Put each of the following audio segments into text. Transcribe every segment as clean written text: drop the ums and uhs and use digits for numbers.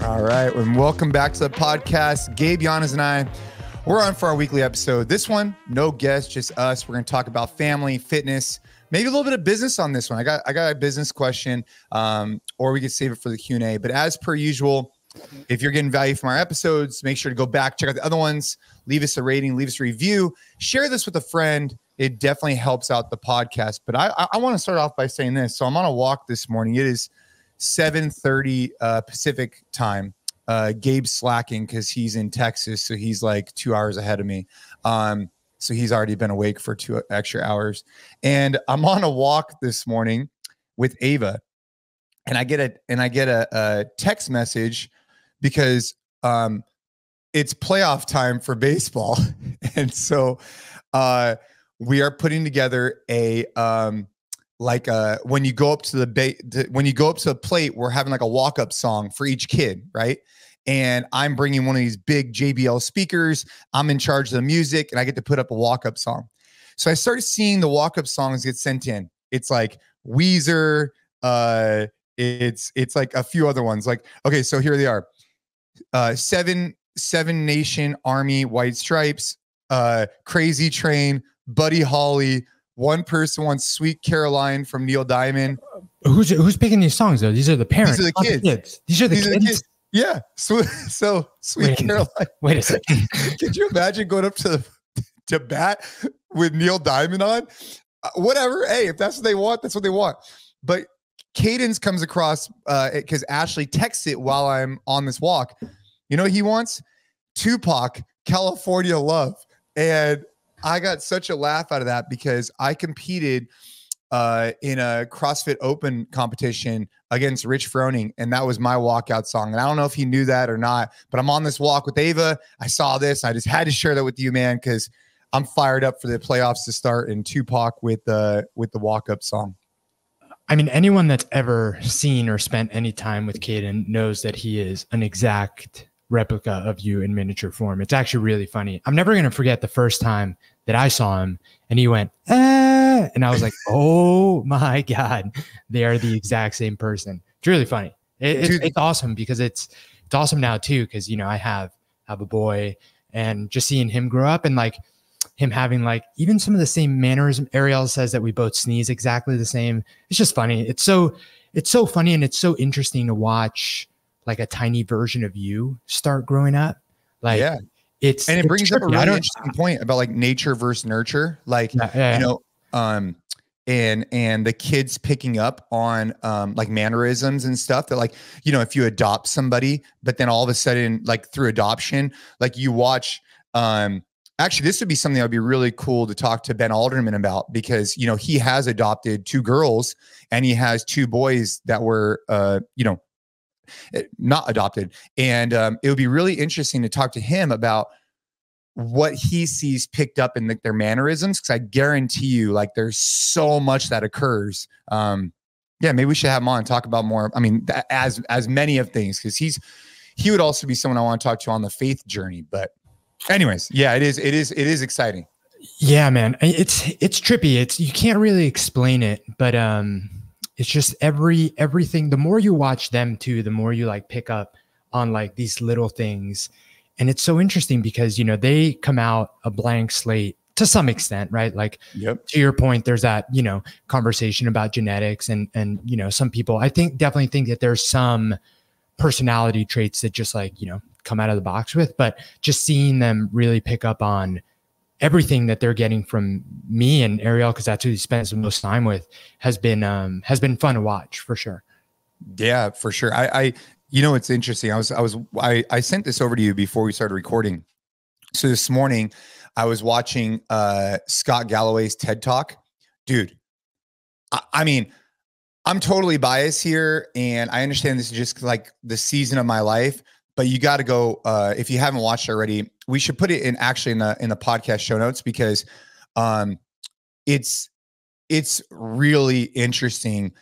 All right, and welcome back to the podcast. Gabe, Giannis, and I, we're on for our weekly episode. This one, no guest, just us. We're going to talk about family, fitness, maybe a little bit of business on this one. I got a business question, or we could save it for the Q&A. But as per usual, if you're getting value from our episodes, make sure to go back, check out the other ones, leave us a rating, leave us a review, share this with a friend. It definitely helps out the podcast. But I want to start off by saying this. So I'm on a walk this morning. It is 7:30 Pacific time. Gabe's slacking because he's in Texas, so he's like 2 hours ahead of me. So he's already been awake for 2 extra hours. And I'm on a walk this morning with Ava, and I get a text message because it's playoff time for baseball, and so we are putting together a when you go up to the plate, we're having like a walk-up song for each kid, right? And I'm bringing one of these big JBL speakers. I'm in charge of the music, and I get to put up a walk-up song. So I started seeing the walk-up songs get sent in. It's like Weezer. It's like a few other ones. Like, okay, so here they are. Seven Nation Army, White Stripes, Crazy Train, Buddy Holly. One person wants Sweet Caroline from Neil Diamond. Who's picking these songs though? These are the parents. These are the kids. These are the kids. Yeah. So Sweet Caroline. Wait a second. Could you imagine going up to bat with Neil Diamond on? Whatever. Hey, if that's what they want, that's what they want. But Kaden's comes across because Ashley texts it while I'm on this walk. You know what he wants? Tupac, California Love. And I got such a laugh out of that because I competed in a CrossFit Open competition against Rich Froning, and that was my walkout song. And I don't know if he knew that or not, but I'm on this walk with Ava. I saw this. I just had to share that with you, man, because I'm fired up for the playoffs to start and Tupac with the walk-up song. I mean, anyone that's ever seen or spent any time with Kaden knows that he is an exact replica of you in miniature form. It's actually really funny. I'm never going to forget the first time that I saw him and he went, ah, and I was like, oh my God, they are the exact same person. It's really funny. It's awesome because it's awesome now too. Cause you know, I have a boy and just seeing him grow up and like him having like even some of the same mannerism. Ariel says that we both sneeze exactly the same. It's just funny. It's so funny. And it's so interesting to watch like a tiny version of you start growing up. Like, yeah. It brings up a really interesting point about like nature versus nurture. Like, you know, and the kids picking up on like mannerisms and stuff that like, you know, if you adopt somebody, but then all of a sudden, like through adoption, like you watch, actually, this would be something that would be really cool to talk to Ben Alderman about because, you know, he has adopted 2 girls and he has 2 boys that were, you know, not adopted. And it would be really interesting to talk to him about what he sees picked up in their mannerisms. Cause I guarantee you, like there's so much that occurs. Yeah, maybe we should have him on and talk about more. I mean, as many of things, cause he would also be someone I want to talk to on the faith journey. But anyways, yeah, it is exciting. Yeah, man. It's trippy. You can't really explain it, but, it's just everything. The more you watch them too, the more you like pick up on like these little things. And it's so interesting because, you know, they come out a blank slate to some extent, right? Like to your point, there's that, you know, conversation about genetics and, you know, some people definitely think that there's some personality traits that just like, you know, come out of the box with, but just seeing them really pick up on everything that they're getting from me and Ariel, because that's who he spends the most time with, has been fun to watch for sure. Yeah, for sure. You know, it's interesting. I sent this over to you before we started recording. So this morning I was watching Scott Galloway's TED Talk. Dude, I mean, I'm totally biased here and I understand this is just like the season of my life, but you got to go, if you haven't watched already, we should put it in the podcast show notes because it's really interesting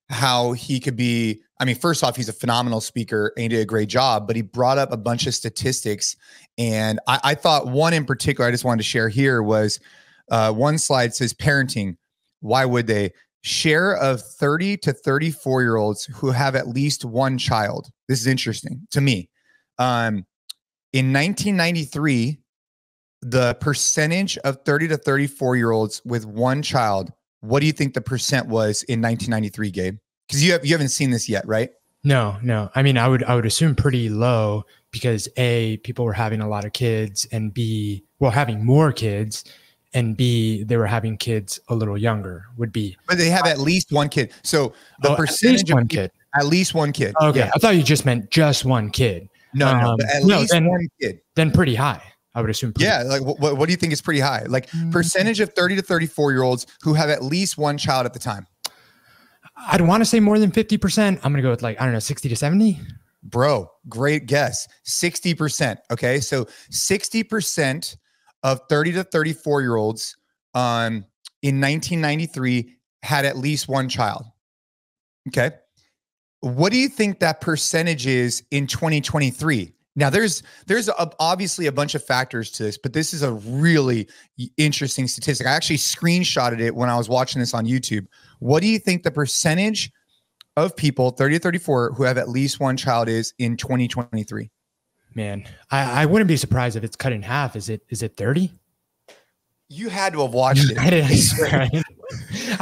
how he could be. I mean, first off, he's a phenomenal speaker and he did a great job, but he brought up a bunch of statistics. And I thought one in particular I just wanted to share here was one slide says parenting. Why would they? share of 30 to 34-year-olds who have at least one child. This is interesting to me. In 1993, the percentage of 30 to 34-year-olds with one child, what do you think the percent was in 1993, Gabe? Because you haven't seen this yet, right? No. I mean, I would assume pretty low because A, people were having a lot of kids, and B, well, having more kids, and B, they were having kids a little younger would be. But they have at least one kid. So the percentage of at least one kid. Okay. Yeah. I thought you just meant just one kid. No, at least one kid. Then pretty high, I would assume. Yeah. Like what do you think is pretty high? Like percentage of 30 to 34-year-olds who have at least one child at the time. I'd want to say more than 50%. I'm going to go with like, I don't know, 60 to 70. Bro, great guess. 60%. Okay. So 60% of 30 to 34-year-olds in 1993 had at least one child. Okay. What do you think that percentage is in 2023? Now there's obviously a bunch of factors to this, but this is a really interesting statistic. I actually screenshotted it when I was watching this on YouTube. What do you think the percentage of people 30 to 34 who have at least one child is in 2023? Man, I wouldn't be surprised if it's cut in half. Is it 30? You had to have watched it. I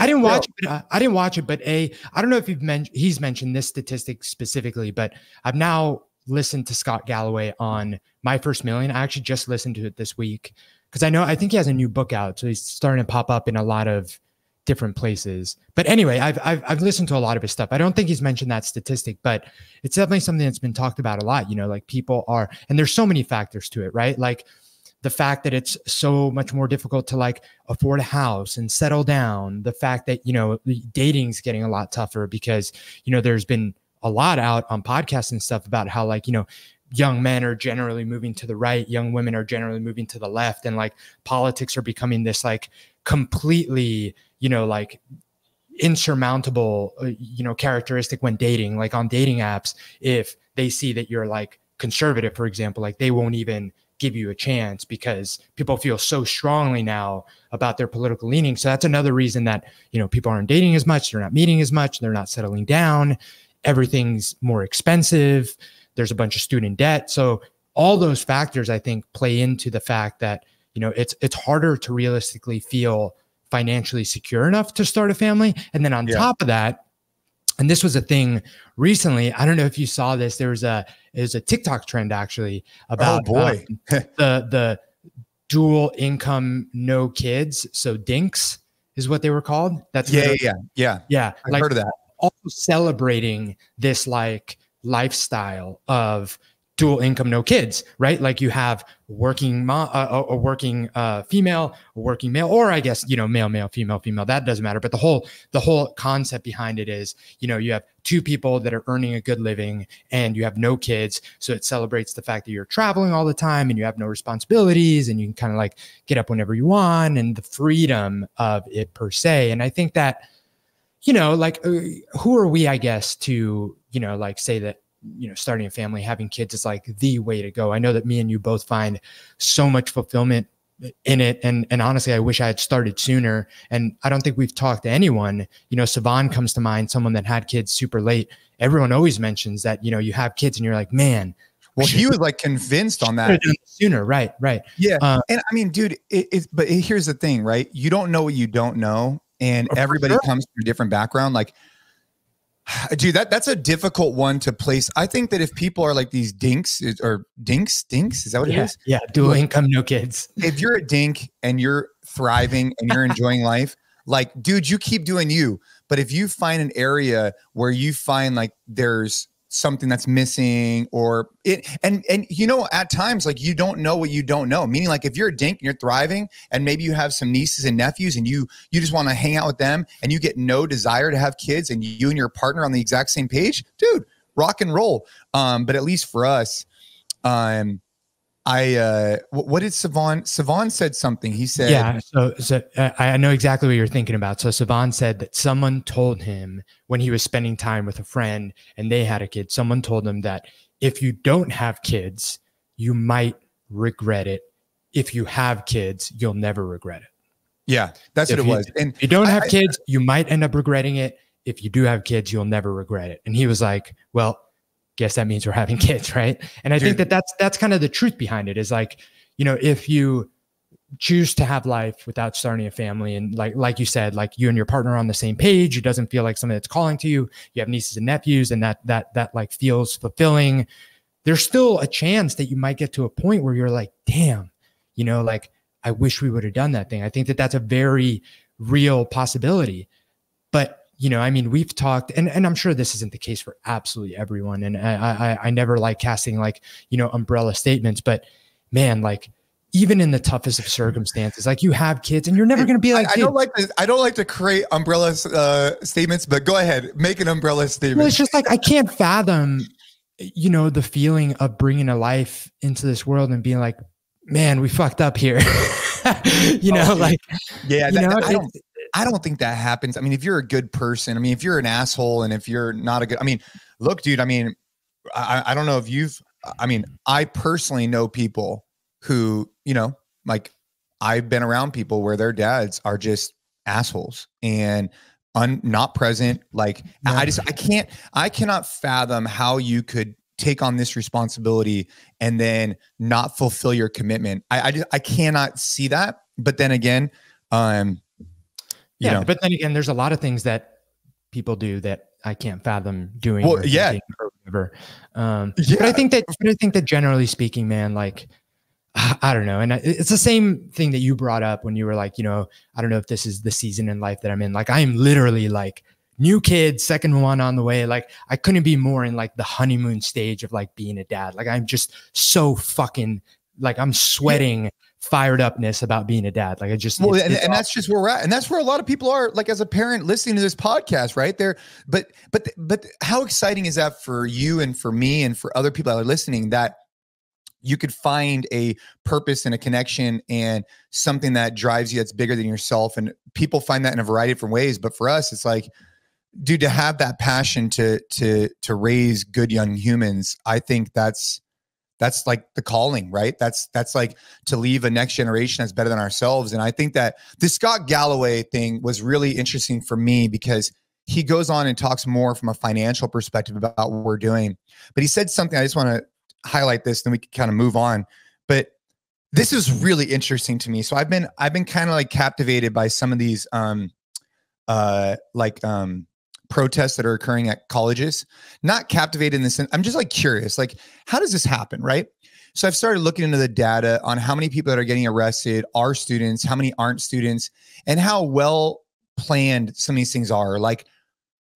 didn't watch it. I didn't watch it, but I don't know if he's mentioned this statistic specifically, but I've now listened to Scott Galloway on My First Million. I actually just listened to it this week because I think he has a new book out, so he's starting to pop up in a lot of different places. But anyway, I've listened to a lot of his stuff. I don't think he's mentioned that statistic, but it's definitely something that's been talked about a lot. You know, like people are, and there's so many factors to it, right? Like the fact that it's so much more difficult to like afford a house and settle down. The fact that, you know, dating's getting a lot tougher because, you know, there's been a lot out on podcasts and stuff about how like, you know, young men are generally moving to the right, young women are generally moving to the left, and like politics are becoming this like completely, you know, like insurmountable, you know, characteristic when dating. Like on dating apps, if they see that you're like conservative, for example, like they won't even give you a chance because people feel so strongly now about their political leaning. So that's another reason that, you know, people aren't dating as much, they're not meeting as much, they're not settling down. Everything's more expensive. There's a bunch of student debt. So all those factors, I think, play into the fact that, you know, it's harder to realistically feel financially secure enough to start a family. And then on top of that, and this was a thing recently, I don't know if you saw this, there's a TikTok trend actually about the dual income, no kids. So dinks is what they were called. That's yeah. I've like, heard of that. Also celebrating this like lifestyle of dual income, no kids, right? Like you have working mom, a working female, a working male, or I guess, you know, male, female, that doesn't matter. But the whole concept behind it is, you know, you have two people that are earning a good living and you have no kids. So it celebrates the fact that you're traveling all the time and you have no responsibilities and you can kind of like get up whenever you want and the freedom of it per se. And I think that, you know, like who are we, I guess, to, you know, like say that, you know, starting a family, having kids is like the way to go. I know that me and you both find so much fulfillment in it. And honestly, I wish I had started sooner. And I don't think we've talked to anyone, you know, Savan comes to mind, someone that had kids super late. Everyone always mentions that, you know, you have kids and you're like, man. Well, he was like convinced on that sooner. Right. Yeah. And I mean, dude, but here's the thing, right? You don't know what you don't know. And everybody comes from a different background. Like, dude, that's a difficult one to place. I think that if people are like these dinks, is that what it is? Yeah. Dual income, no kids. If you're a dink and you're thriving and you're enjoying life, like, dude, you keep doing you. But if you find an area where you find like there's something that's missing or it, and you know, at times, like you don't know what you don't know, meaning like if you're a dink and you're thriving and maybe you have some nieces and nephews and you just want to hang out with them and you get no desire to have kids and you and your partner on the exact same page, dude, rock and roll. But at least for us, what did Savan said something. He said, yeah. So I know exactly what you're thinking about. So Savan said that someone told him when he was spending time with a friend and they had a kid, someone told him that if you don't have kids, you might regret it. If you have kids, you'll never regret it. Yeah, that's what it was. And if you don't have kids, you might end up regretting it. If you do have kids, you'll never regret it. And he was like, well, guess that means we're having kids, right? And I think that's kind of the truth behind it is like, you know, if you choose to have life without starting a family, and like you said, like you and your partner are on the same page, it doesn't feel like something that's calling to you. You have nieces and nephews, and that like feels fulfilling. There's still a chance that you might get to a point where you're like, damn, you know, like I wish we would have done that thing. I think that that's a very real possibility. But you know, I mean, we've talked, and I'm sure this isn't the case for absolutely everyone. And I never like casting like, you know, umbrella statements, but man, like even in the toughest of circumstances, like you have kids and you're never going to be like, I don't like to create umbrella statements, but go ahead, make an umbrella statement. Well, it's just like, I can't fathom, you know, the feeling of bringing a life into this world and being like, man, we fucked up here. You know, like, yeah, I don't think that happens. I mean, if you're a good person, I mean, if you're an asshole and if you're not a good, I mean, look, dude, I mean, I don't know if I personally know people who, you know, like I've been around people where their dads are just assholes and not present. Like I cannot fathom how you could take on this responsibility and then not fulfill your commitment. I cannot see that. But then again, you know. But then again, there's a lot of things that people do that I can't fathom doing. Well, yeah. Or whatever. But I think that generally speaking, man, like, I don't know. And it's the same thing that you brought up when you were like, you know, I don't know if this is the season in life that I'm in. Like, I am literally like new kid, second one on the way. Like I couldn't be more in like the honeymoon stage of like being a dad. Like I'm just so fucking like I'm sweating fired upness about being a dad. Like I just, well, and that's just where we're at. And that's where a lot of people are, like as a parent listening to this podcast, right there. But how exciting is that for you and for me and for other people that are listening, that you could find a purpose and a connection and something that drives you that's bigger than yourself. And people find that in a variety of different ways. But for us, it's like, dude, to have that passion to raise good young humans, I think that's like the calling, right? That's like to leave a next generation that's better than ourselves. And I think that the Scott Galloway thing was really interesting for me because he goes on and talks more from a financial perspective about what we're doing. But he said something, I just want to highlight this, then we can kind of move on. But this is really interesting to me. So I've been kind of like captivated by some of these protests that are occurring at colleges. Not captivated in the sense, I'm just like curious, like how does this happen, right? So I've started looking into the data on how many people that are getting arrested are students, how many aren't students, and how well planned some of these things are. Like,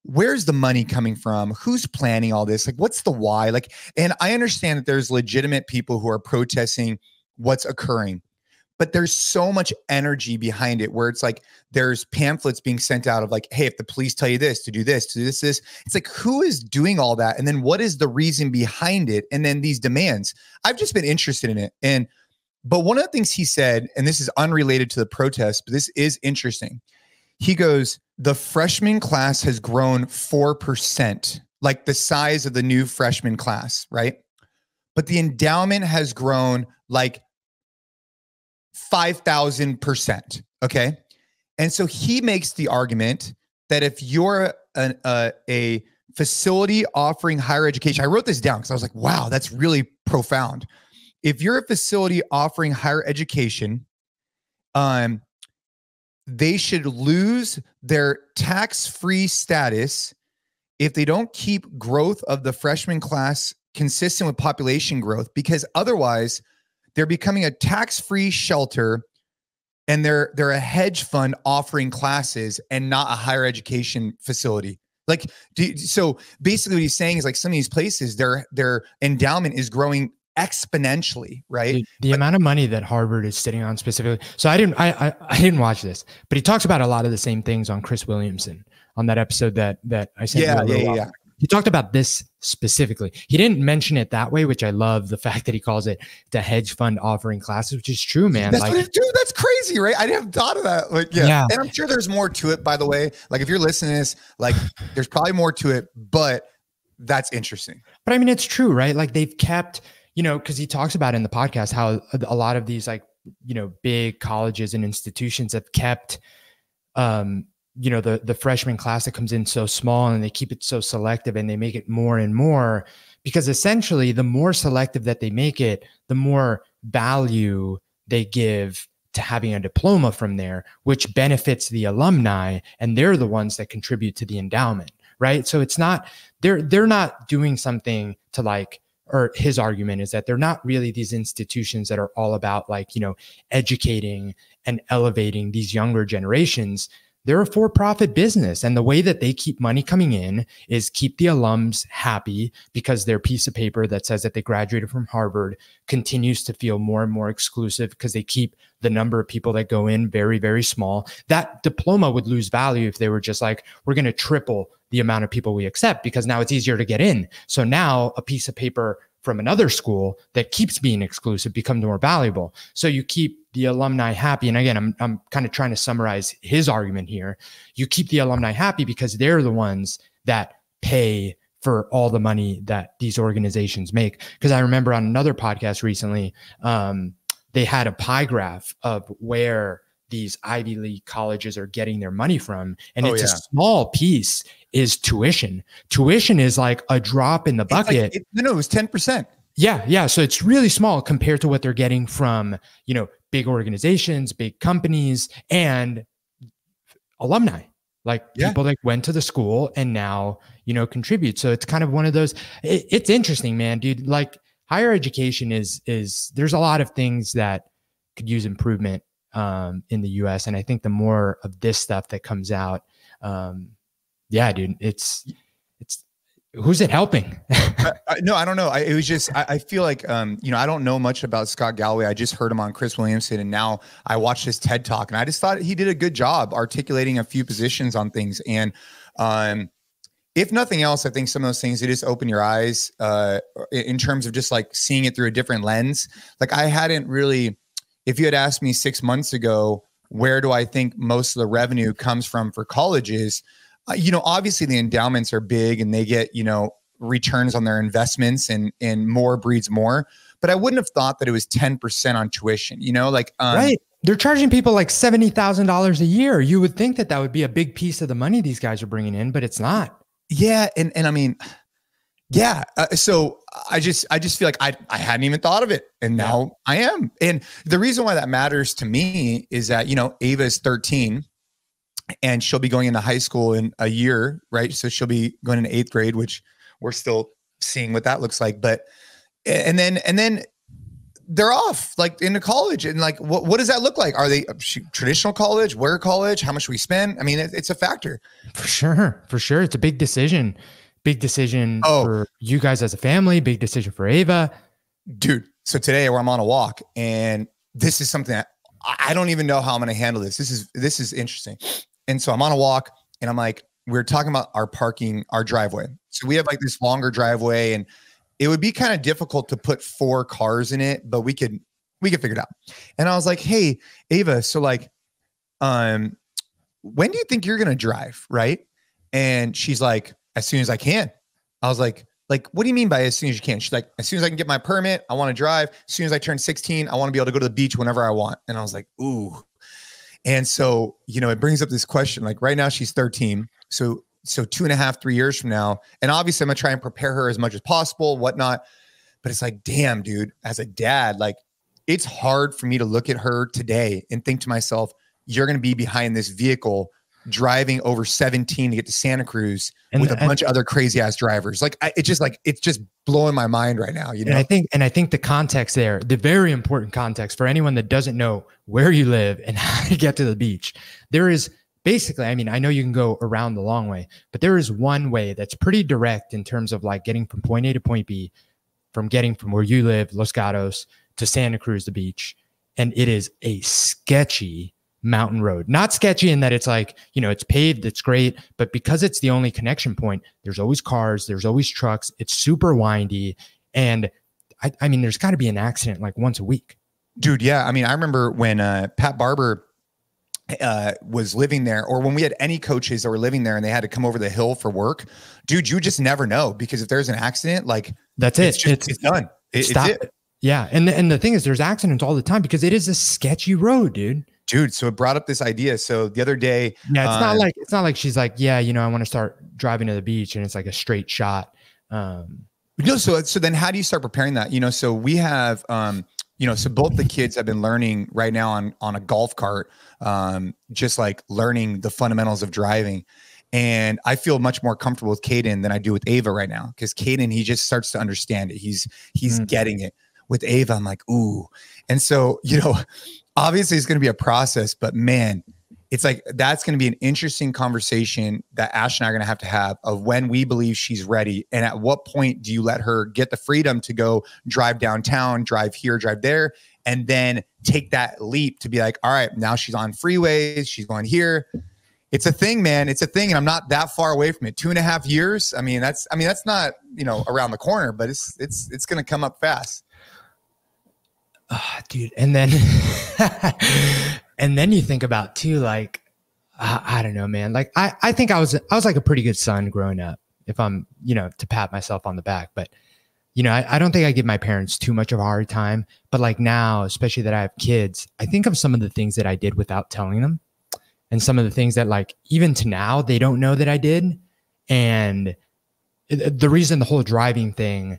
where's the money coming from? Who's planning all this? Like, what's the why? Like, and I understand that there's legitimate people who are protesting what's occurring, but there's so much energy behind it where it's like, there's pamphlets being sent out of like, hey, if the police tell you this, to do this, to do this, it's like, who is doing all that? And then what is the reason behind it? And then these demands, I've just been interested in it. But one of the things he said, and this is unrelated to the protest, but this is interesting. He goes, the freshman class has grown 4%, like the size of the new freshman class, right? But the endowment has grown like 5,000%. Okay. And so he makes the argument that if you're a facility offering higher education, I wrote this down because I was like, wow, that's really profound. If you're a facility offering higher education, they should lose their tax-free status if they don't keep growth of the freshman class consistent with population growth, because otherwise they're becoming a tax-free shelter and they're a hedge fund offering classes and not a higher education facility. Like, so basically what he's saying is like some of these places, their endowment is growing exponentially, right? The amount of money that Harvard is sitting on specifically. So I didn't watch this, but he talks about a lot of the same things on Chris Williamson on that episode that I sent. Yeah. He talked about this specifically. He didn't mention it that way, which I love the fact that he calls it the hedge fund offering classes, which is true, man. That's like, what it, dude, that's crazy, right? I didn't thought of that. Like, yeah. And I'm sure there's more to it, by the way. Like if you're listening to this, like there's probably more to it, but that's interesting. But I mean, it's true, right? Like they've kept, you know, because he talks about in the podcast how a lot of these like big colleges and institutions have kept, the freshman class that comes in so small, and they keep it so selective, and they make it more and more, because essentially the more selective that they make it, the more value they give to having a diploma from there, which benefits the alumni, and they're the ones that contribute to the endowment, right? So it's not, they're not doing something to like, or his argument is that they're not really these institutions that are all about like, educating and elevating these younger generations. They're a for-profit business, and the way that they keep money coming in is keep the alums happy, because their piece of paper that says that they graduated from Harvard continues to feel more and more exclusive, because they keep the number of people that go in very, very small. That diploma would lose value if they were just like, we're going to triple the amount of people we accept, because now it's easier to get in. So now a piece of paper from another school that keeps being exclusive becomes more valuable. So you keep the alumni happy. And again, I'm kind of trying to summarize his argument here. You keep the alumni happy because they're the ones that pay for all the money that these organizations make. Because I remember on another podcast recently, they had a pie graph of where these Ivy League colleges are getting their money from. And a small piece is tuition. Tuition is like a drop in the bucket. It was 10%. Yeah. So it's really small compared to what they're getting from, big organizations, big companies, and alumni, like people that went to the school and now, contribute. So it's kind of one of those, it's interesting, man, dude. Like higher education is there's a lot of things that could use improvement in the US. And I think the more of this stuff that comes out, dude, it's who's it helping? No, I don't know. It was just, I feel like, I don't know much about Scott Galloway. I just heard him on Chris Williamson, and now I watched his TED Talk, and I just thought he did a good job articulating a few positions on things. And if nothing else, I think some of those things, they just open your eyes in terms of just like seeing it through a different lens. Like I hadn't really, if you had asked me 6 months ago, where do I think most of the revenue comes from for colleges? Obviously the endowments are big and they get, returns on their investments, and more breeds more. But I wouldn't have thought that it was 10% on tuition, right. They're charging people like $70,000 a year. You would think that would be a big piece of the money these guys are bringing in, but it's not. Yeah. And I mean, yeah. So I just feel like I hadn't even thought of it, and now I am. And the reason why that matters to me is that, Ava is 13 and she'll be going into high school in a year, right? So she'll be going into 8th grade, which we're still seeing what that looks like. But, and then they're off like into college, and like, what does that look like? Are they traditional college, where college, how much we spend? I mean, it's a factor. For sure. It's a big decision for you guys as a family, big decision for Ava. Dude. So today where I'm on a walk, and this is something that I don't even know how I'm going to handle this. This is interesting. And so I'm on a walk, and I'm like, we're talking about our parking, our driveway. So we have like this longer driveway, and it would be kind of difficult to put 4 cars in it, but we could figure it out. And I was like, hey, Ava, so like, when do you think you're going to drive? Right. And she's like, as soon as I can. I was like, what do you mean by as soon as you can? She's like, as soon as I can get my permit, I want to drive. As soon as I turn 16, I want to be able to go to the beach whenever I want. And I was like, ooh. And so, it brings up this question, like right now she's 13. So 2.5, 3 years from now, and obviously I'm gonna try and prepare her as much as possible, whatnot. But it's like, damn, dude, as a dad, like it's hard for me to look at her today and think to myself, you're going to be behind this vehicle driving over 17 to get to Santa Cruz with a bunch of other crazy ass drivers. Like it's just blowing my mind right now. And I think the context there, the very important context for anyone that doesn't know where you live and how to get to the beach, there is basically, I mean, I know you can go around the long way, but there is one way that's pretty direct in terms of like getting from point A to point B, from getting from where you live, Los Gatos, to Santa Cruz, the beach. And it is a sketchy mountain road. Not sketchy in that it's like, it's paved, it's great, but because it's the only connection point, there's always cars, there's always trucks, it's super windy. And I mean, there's got to be an accident like once a week. Dude, yeah. I mean, I remember when Pat Barber was living there, or when we had any coaches that were living there and they had to come over the hill for work, dude, you just never know, because if there's an accident, like that's it. It's done. It's it. Yeah. And the thing is, there's accidents all the time because it is a sketchy road, dude. Dude, so it brought up this idea. So the other day, Yeah, it's not like she's like, yeah, you know, I want to start driving to the beach and it's like a straight shot. No, so then how do you start preparing that? You know, so we have you know, so both the kids have been learning right now on a golf cart, just like learning the fundamentals of driving. And I feel much more comfortable with Kaden than I do with Ava right now, because Kaden, he just starts to understand it. He's getting it. With Ava, I'm like, ooh. And so, you know, obviously it's going to be a process, but man, it's like, that's going to be an interesting conversation that Ash and I are going to have of when we believe she's ready. And at what point do you let her get the freedom to go drive downtown, drive here, drive there, and then take that leap to be like, all right, now she's on freeways, she's going here. It's a thing, man. It's a thing. And I'm not that far away from it. 2.5 years. I mean, that's not, you know, around the corner, but it's going to come up fast. Dude. And then, and then you think about too, like, I don't know, man. Like, I think I was like a pretty good son growing up, if I'm, you know, to pat myself on the back, but you know, I don't think I give my parents too much of a hard time, but like now, especially that I have kids, I think of some of the things that I did without telling them. And some of the things that, like, even to now, they don't know that I did. And the reason the whole driving thing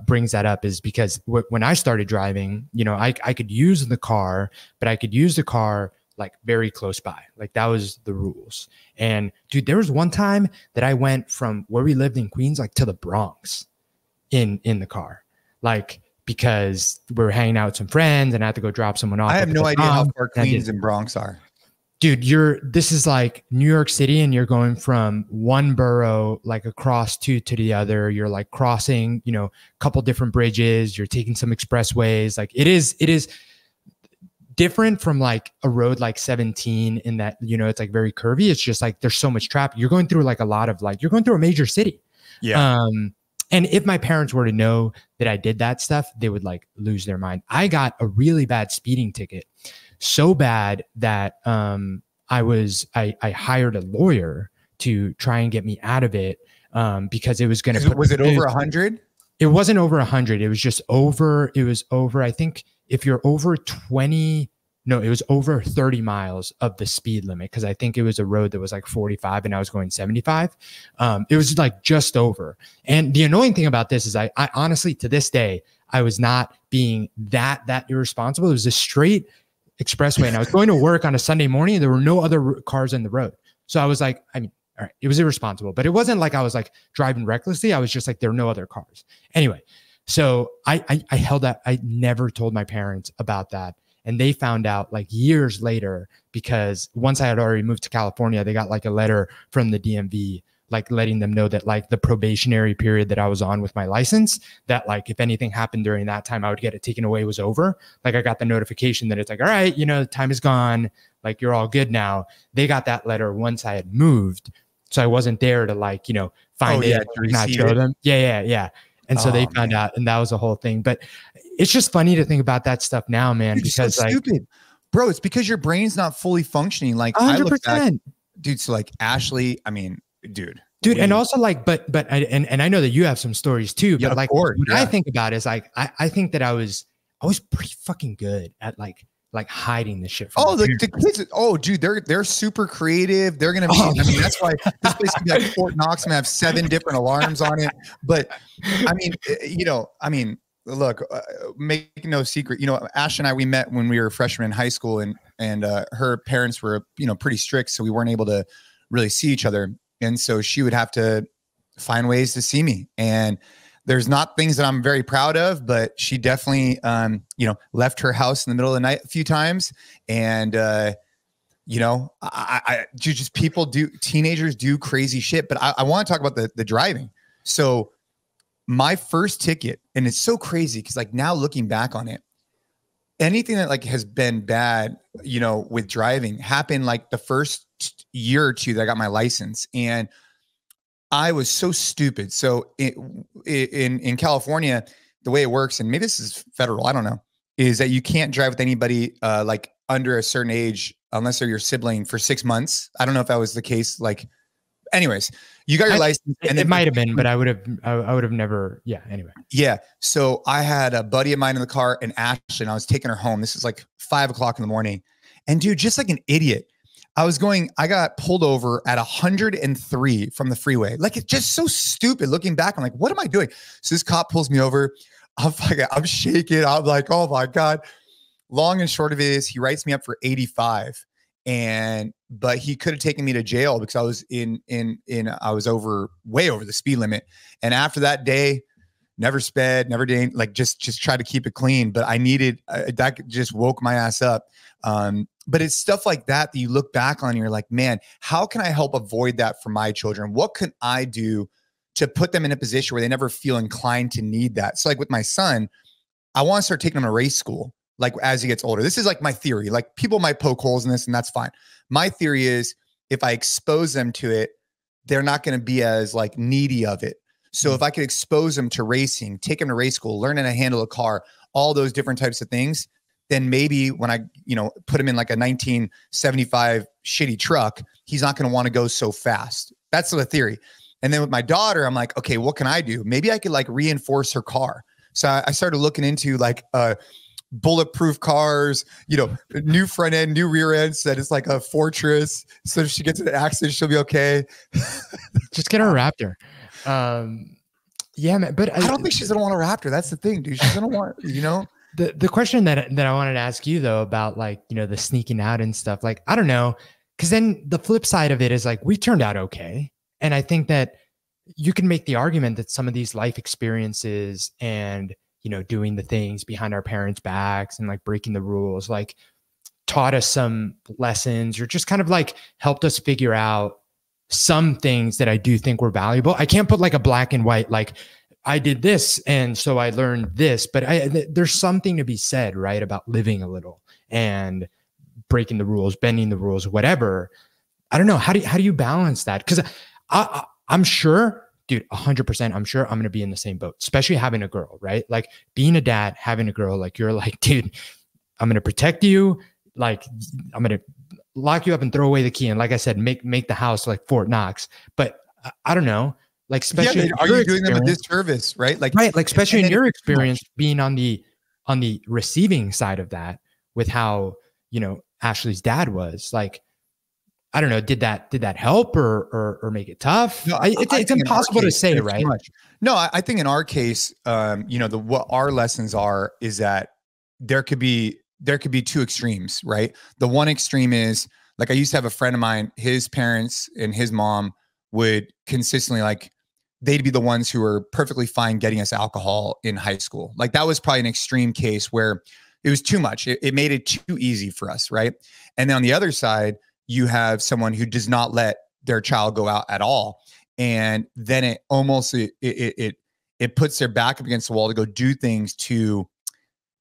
brings that up is because when I started driving, you know, I could use the car, but I could use the car like very close by. Like, that was the rules. And dude, there was one time that I went from where we lived in Queens, like to the Bronx in the car, like, because we were hanging out with some friends and I had to go drop someone off. I have no idea how far Queens and Bronx are. Dude, this is like New York City, and you're going from one borough like across to the other. You're like crossing, you know, a couple different bridges. You're taking some expressways. Like, it is different from like a road like 17 in that, you know, it's like very curvy. It's just like there's so much traffic. You're going through like a lot of like, you're going through a major city. Yeah. And if my parents were to know that I did that stuff, they would like lose their mind. I got a really bad speeding ticket. So bad that I hired a lawyer to try and get me out of it because it was going to. Was it over 100? It wasn't over 100. It was just over. It was over. I think if you're over 20, no, it was over 30 miles of the speed limit, because I think it was a road that was like 45 and I was going 75. It was like just over. And the annoying thing about this is I honestly, to this day, I was not being that irresponsible. It was a straight expressway, and I was going to work on a Sunday morning, and there were no other cars in the road. So I was like, I mean, all right, it was irresponsible, but it wasn't like I was like driving recklessly. I was just like, there are no other cars. Anyway, so I held that. I never told my parents about that. And they found out like years later, because once I had already moved to California, they got like a letter from the DMV, like letting them know that like the probationary period that I was on with my license, that like if anything happened during that time, I would get it taken away, was over. Like, I got the notification that it's like, all right, you know, the time is gone. Like, you're all good now. They got that letter once I had moved. So I wasn't there to like, you know, find it or not show them. Yeah. And so they found out, and that was the whole thing. But it's just funny to think about that stuff now, man, dude, because so like, stupid, bro, it's because your brain's not fully functioning. Like 100%. I look back, dude. So like Ashley, I mean, dude. And also like, but I know that you have some stories too, but like what I think about is like, I think that I was pretty fucking good at like hiding the shit from the kids. Oh, dude, they're super creative. They're gonna be. I mean, that's why this place can be like Fort Knox and have 7 different alarms on it. But I mean, you know, look, make no secret. You know, Ash and I, we met when we were freshmen in high school, and her parents were, you know, pretty strict, so we weren't able to really see each other. And so she would have to find ways to see me. And there's not things that I'm very proud of, but she definitely, you know, left her house in the middle of the night a few times. And, you know, teenagers do crazy shit. But I want to talk about the driving. So my first ticket, and it's so crazy because like now looking back on it, anything that like has been bad, you know, with driving happened like the first year or two that I got my license. And I was so stupid. So in California, the way it works, and maybe this is federal, I don't know, is that you can't drive with anybody like under a certain age unless they're your sibling for 6 months. I don't know if that was the case like anyways, you got your license. And it might have been, but I would have never. Yeah. Anyway. Yeah. So I had a buddy of mine in the car, and Ashley, and I was taking her home. This is like 5 o'clock in the morning. And dude, just like an idiot, I got pulled over at 103 from the freeway. Like, it's just so stupid looking back. I'm like, what am I doing? So this cop pulls me over. I'm shaking. I'm like, oh my God. Long and short of it is, he writes me up for 85. But he could have taken me to jail because I was I was way over the speed limit. And after that day, never sped, never did, like just try to keep it clean. But I needed, that just woke my ass up. But it's stuff like that you look back on and you're like, man, how can I help avoid that for my children? What can I do to put them in a position where they never feel inclined to need that? So like with my son, I want to start taking him to race school, like as he gets older. This is like my theory. Like, people might poke holes in this, and that's fine. My theory is, if I expose them to it, they're not going to be as like needy of it. So if I could expose them to racing, take them to race school, learn how to handle a car, all those different types of things, then maybe when I, put him in like a 1975 shitty truck, he's not going to want to go so fast. That's the theory. And then with my daughter, I'm like, okay, what can I do? Maybe I could like reinforce her car. So I started looking into like bulletproof cars, new front end, new rear end, so that it's like a fortress. So if she gets in an accident, she'll be okay. Just get her a Raptor. Yeah, man, but I don't think she's gonna want a Raptor. That's the thing, dude. She's gonna want, The question that I wanted to ask you though about like, the sneaking out and stuff, like, I don't know. Cause then the flip side of it is like, we turned out okay. And I think that you can make the argument that some of these life experiences and, doing the things behind our parents' backs and like breaking the rules, like taught us some lessons, or just kind of like helped us figure out some things that I do think were valuable. I can't put like a black and white, like I did this and so I learned this, but therethere's something to be said, right, about living a little and breaking the rules, bending the rules, whatever. I don't know. How do you balance that? Because I'm sure, dude, 100%, I'm sure I'm going to be in the same boat, especially having a girl, right? Like being a dad, having a girl, like you're like, dude, I'm going to protect you. Like I'm going to lock you up and throw away the key. And like I said, make the house like Fort Knox. But I don't know, like, especially, are you doing them a disservice, right? Like, right. Like, especially in your experience being on the receiving side of that with how, Ashley's dad was like, I don't know, did that help or make it tough? No, it's impossible to say, right? No, I think in our case, what our lessons are is that there could be two extremes, right? The one extreme is like, I used to have a friend of mine, his parents and his mom would consistently, like, they'd be the ones who were perfectly fine getting us alcohol in high school. Like, that was probably an extreme case where it was too much. It made it too easy for us, right? And then on the other side, you have someone who does not let their child go out at all. And then it almost, it puts their back up against the wall to go do things to,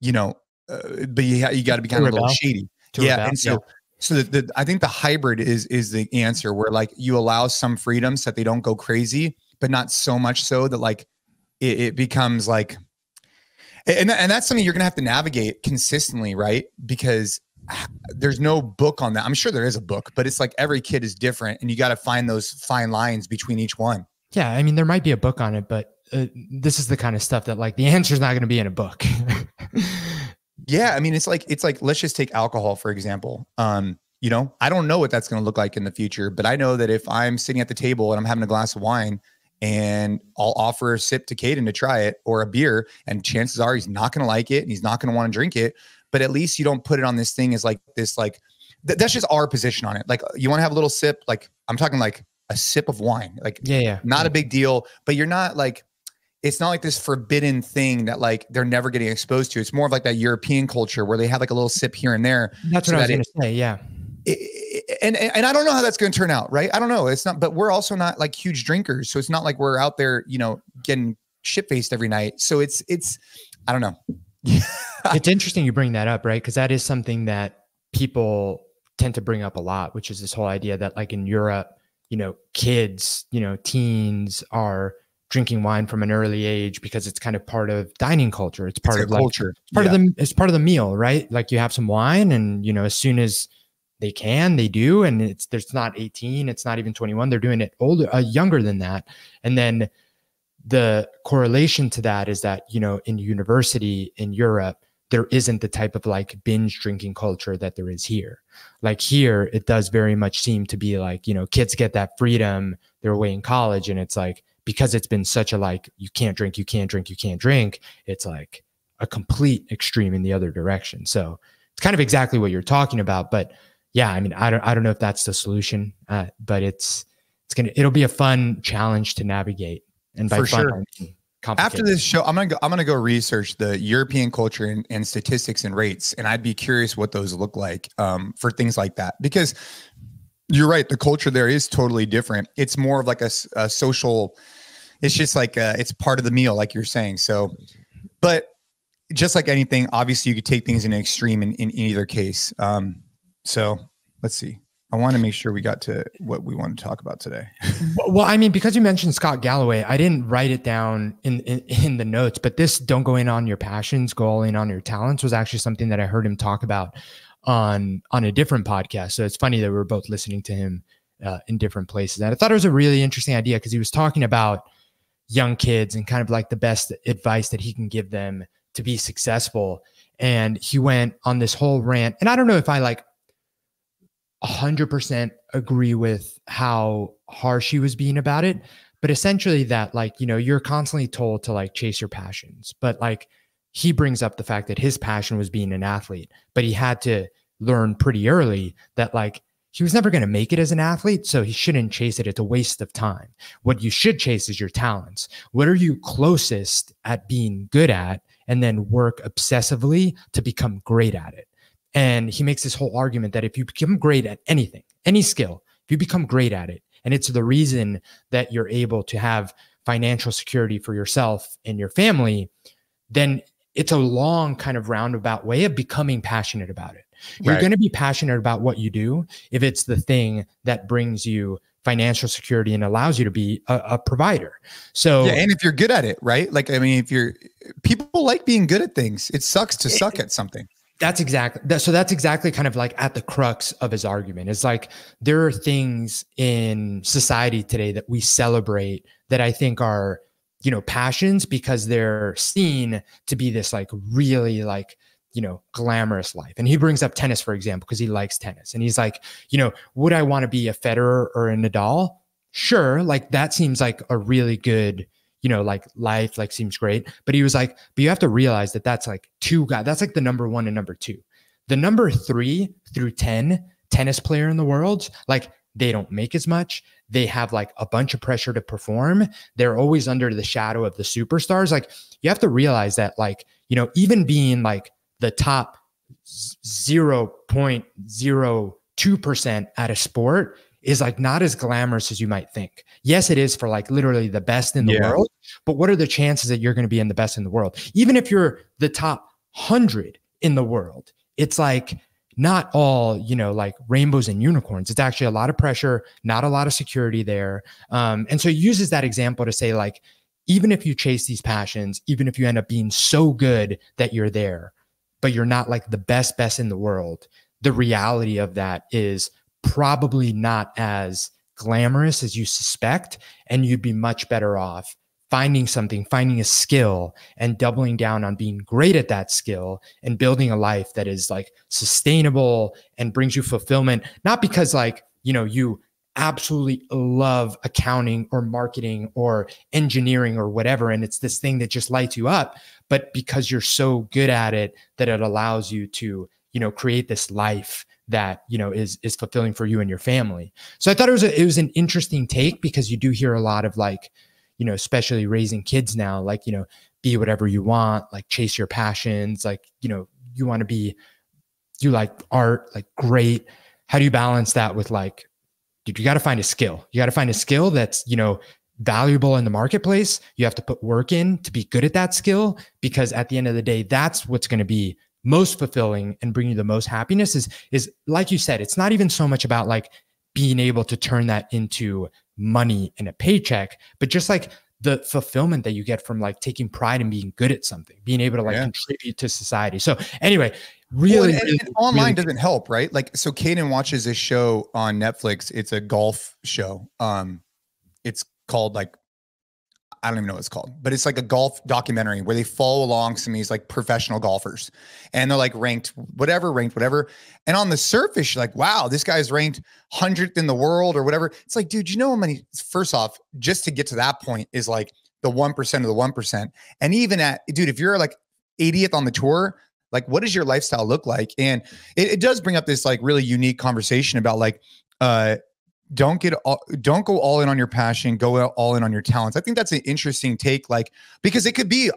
but you got to be kind of a little shady. Yeah. And so I think the hybrid is the answer, where like you allow some freedom so that they don't go crazy, but not so much so that like it becomes like, and that's something you're going to have to navigate consistently, right? Because there's no book on that. I'm sure there is a book, but it's like every kid is different and you got to find those fine lines between each one. Yeah. I mean, there might be a book on it, but this is the kind of stuff that like the answer is not going to be in a book. Yeah. I mean, it's like, let's just take alcohol, for example. I don't know what that's going to look like in the future, but I know that if I'm sitting at the table and I'm having a glass of wine and I'll offer a sip to Kaden to try it, or a beer, and chances are he's not going to like it and he's not going to want to drink it. But at least you don't put it on this thing as like this, like that's just our position on it. Like, you want to have a little sip, like I'm talking like a sip of wine, like not a big deal, but you're not like, it's not like this forbidden thing that like they're never getting exposed to. It's more of like that European culture where they have like a little sip here and there. That's what I was going to say. Yeah. And I don't know how that's going to turn out, right? I don't know. It's not, but we're also not like huge drinkers. So it's not like we're out there, getting shit-faced every night. So it's, I don't know. It's interesting you bring that up, right? Because that is something that people tend to bring up a lot, which is this whole idea that like in Europe, kids, teens are drinking wine from an early age because it's kind of part of dining culture. It's part of like, culture. It's part of the meal, right? Like you have some wine and, as soon as they do. And there's not 18, it's not even 21. They're doing it older, younger than that. And then the correlation to that is that, you know, in university in Europe, there isn't the type of like binge drinking culture that there is here. Like here, it does very much seem to be like, you know, kids get that freedom, they're away in college, and it's like, because it's been such a like, you can't drink, you can't drink, you can't drink, it's like a complete extreme in the other direction. So it's kind of exactly what you're talking about. But yeah, I mean, I don't know if that's the solution, but it'll be a fun challenge to navigate. And by For fun, sure. I mean, After this show, I'm gonna go research the European culture and statistics and rates, and I'd be curious what those look like for things like that, because you're right, the culture there is totally different. It's more of like a social. It's just like it's part of the meal, like you're saying. So, but just like anything, obviously you could take things in an extreme in either case. So let's see. I want to make sure we got to what we want to talk about today. Well, I mean, because you mentioned Scott Galloway, I didn't write it down in the notes, but this don't go in on your passions, go all in on your talents was actually something that I heard him talk about on a different podcast. So it's funny that we were both listening to him in different places. And I thought it was a really interesting idea because he was talking about young kids and kind of like the best advice that he can give them to be successful. And he went on this whole rant. And I don't know if I like 100% agree with how harsh he was being about it, but essentially that like, you know, you're constantly told to like chase your passions, but like he brings up the fact that his passion was being an athlete, but he had to learn pretty early that like he was never going to make it as an athlete, so he shouldn't chase it. It's a waste of time. What you should chase is your talents. What are you closest at being good at, and then work obsessively to become great at it. And he makes this whole argument that if you become great at anything, any skill, if you become great at it, and it's the reason that you're able to have financial security for yourself and your family, then it's a long kind of roundabout way of becoming passionate about it. You're going to be passionate about what you do if it's the thing that brings you financial security and allows you to be a provider. So yeah, and if you're good at it, right? Like, I mean, people like being good at things. It sucks to suck at something. That's exactly kind of like at the crux of his argument. It's like there are things in society today that we celebrate that I think are, you know, passions because they're seen to be this like really like, you know, glamorous life. And he brings up tennis, for example, because he likes tennis. And he's like, you know, would I want to be a Federer or a Nadal? Sure. Like that seems like a really good, you know, like life, like seems great. But he was like, but you have to realize that that's like two guys. That's like the number one and number two. The number 3 through 10 tennis player in the world, like they don't make as much. They have like a bunch of pressure to perform. They're always under the shadow of the superstars. Like you have to realize that like, you know, even being like the top 0.02% at a sport is like not as glamorous as you might think. Yes, it is for like literally the best in the world, but what are the chances that you're going to be in the best in the world? Even if you're the top 100 in the world, it's like not all, you know, like rainbows and unicorns. It's actually a lot of pressure, not a lot of security there. And so he uses that example to say like, even if you chase these passions, even if you end up being so good that you're there, but you're not like the best in the world, the reality of that is probably not as glamorous as you suspect. And you'd be much better off finding a skill and doubling down on being great at that skill and building a life that is like sustainable and brings you fulfillment. Not because like, you know, you absolutely love accounting or marketing or engineering or whatever, and it's this thing that just lights you up, but because you're so good at it that it allows you to, you know, create this life that, you know, is fulfilling for you and your family. So I thought it was an interesting take because you do hear a lot of like, you know, especially raising kids now, like, you know, be whatever you want, like chase your passions, like, you know, you like art, like great. How do you balance that with like, dude, you got to find a skill. You got to find a skill that's, you know, valuable in the marketplace. You have to put work in to be good at that skill, because at the end of the day, that's what's going to be most fulfilling and bring you the most happiness is like you said, it's not even so much about like being able to turn that into money and a paycheck, but just like the fulfillment that you get from like taking pride in being good at something, being able to like contribute to society. So anyway, Really, and really, online really doesn't help, right? Like, so Kaden watches a show on Netflix. It's a golf show. It's called like, I don't even know what it's called, but it's like a golf documentary where they follow along some of these like professional golfers, and they're like ranked whatever. And on the surface, you're like, wow, this guy's ranked 100th in the world or whatever. It's like, dude, you know how many, first off, just to get to that point is like the 1% of the 1%. And even at, dude, if you're like 80th on the tour, like what does your lifestyle look like? And it does bring up this like really unique conversation about like, don't go all in on your passion, go all in on your talents. I think that's an interesting take, like, because it could be,